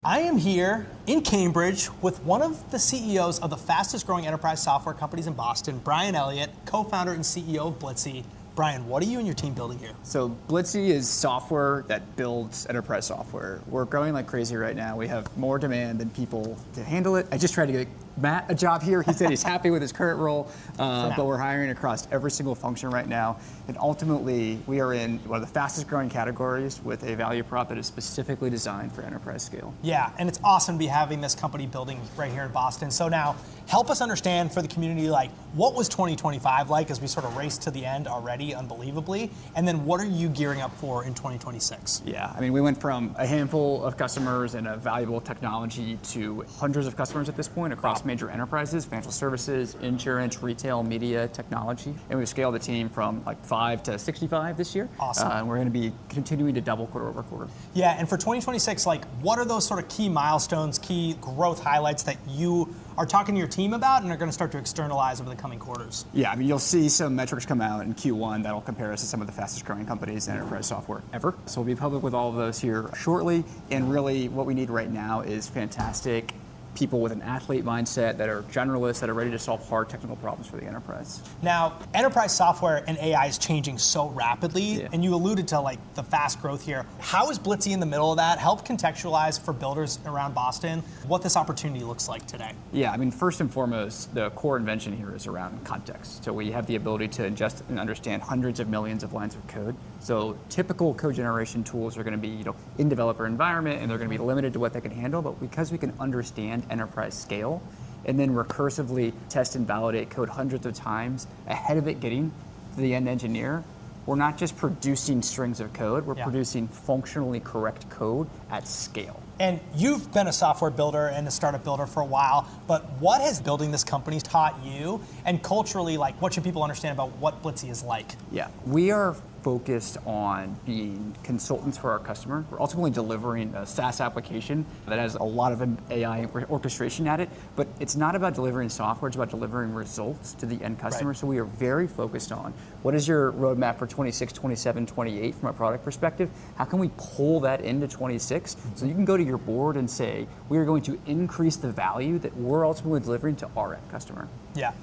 I am here in Cambridge with one of the CEOs of the fastest growing enterprise software companies in Boston, Brian Elliott, co-founder and CEO of Blitzy. Brian, what are you and your team building here? So Blitzy is software that builds enterprise software. We're growing like crazy right now. We have more demand than people to handle it. I just tried to get Matt a job here. He said he's happy with his current role, but we're hiring across every single function right now. And ultimately, we are in one of the fastest growing categories with a value prop that is specifically designed for enterprise scale. Yeah, and it's awesome to be having this company building right here in Boston. So now, help us understand for the community, like, what was 2025 like as we sort of race to the end already, unbelievably? And then what are you gearing up for in 2026? Yeah, I mean, we went from a handful of customers and a valuable technology to hundreds of customers at this point across major enterprises, financial services, insurance, retail, media, technology. And we've scaled the team from like 5 to 65 this year. Awesome. And we're going to be continuing to double quarter over quarter. Yeah, and for 2026, like, what are those sort of key milestones, key growth highlights that you are talking to your team about and are going to start to externalize over the coming quarters? Yeah, I mean, you'll see some metrics come out in Q1 that'll compare us to some of the fastest growing companies in enterprise software ever. So we'll be public with all of those here shortly. And really what we need right now is fantastic people with an athlete mindset that are generalists, that are ready to solve hard technical problems for the enterprise. Now, enterprise software and AI is changing so rapidly, and you alluded to like the fast growth here. How is Blitzy in the middle of that? Help contextualize for builders around Boston what this opportunity looks like today. Yeah, I mean, first and foremost, the core invention here is around context. So we have the ability to ingest and understand hundreds of millions of lines of code. So typical code generation tools are going to be, in developer environment, and they're going to be limited to what they can handle. But because we can understand enterprise scale, and then recursively test and validate code hundreds of times ahead of it getting to the end engineer, we're not just producing strings of code, we're producing functionally correct code at scale. And you've been a software builder and a startup builder for a while, but what has building this company taught you? And culturally, like, what should people understand about what Blitzy is like? Yeah, we are focused on being consultants for our customer. We're ultimately delivering a SaaS application that has a lot of AI orchestration at it, but it's not about delivering software, it's about delivering results to the end customer. So we are very focused on what is your roadmap for 26, 27, 28 from a product perspective? How can we pull that into 26 so you can go to your board and say, we are going to increase the value that we're ultimately delivering to our end customer. Yeah.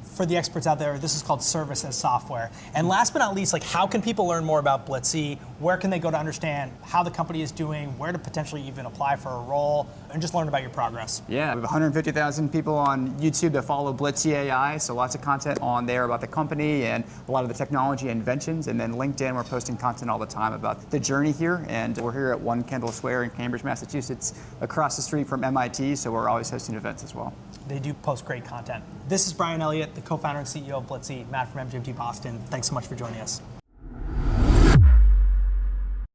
For the experts out there, this is called service as software. And last but not least, like, how can people learn more about Blitzy? Where can they go to understand how the company is doing, where to potentially even apply for a role, and just learn about your progress? Yeah, we have 150,000 people on YouTube that follow Blitzy AI, so lots of content on there about the company and a lot of the technology inventions. And then LinkedIn, we're posting content all the time about the journey here. And we're here at 1 Kendall Square in Cambridge, Massachusetts, across the street from MIT, so we're always hosting events as well. They do post great content. This is Brian Elliott, the co-founder and CEO of Blitzy. Matt from MGMT Boston. Thanks so much for joining us.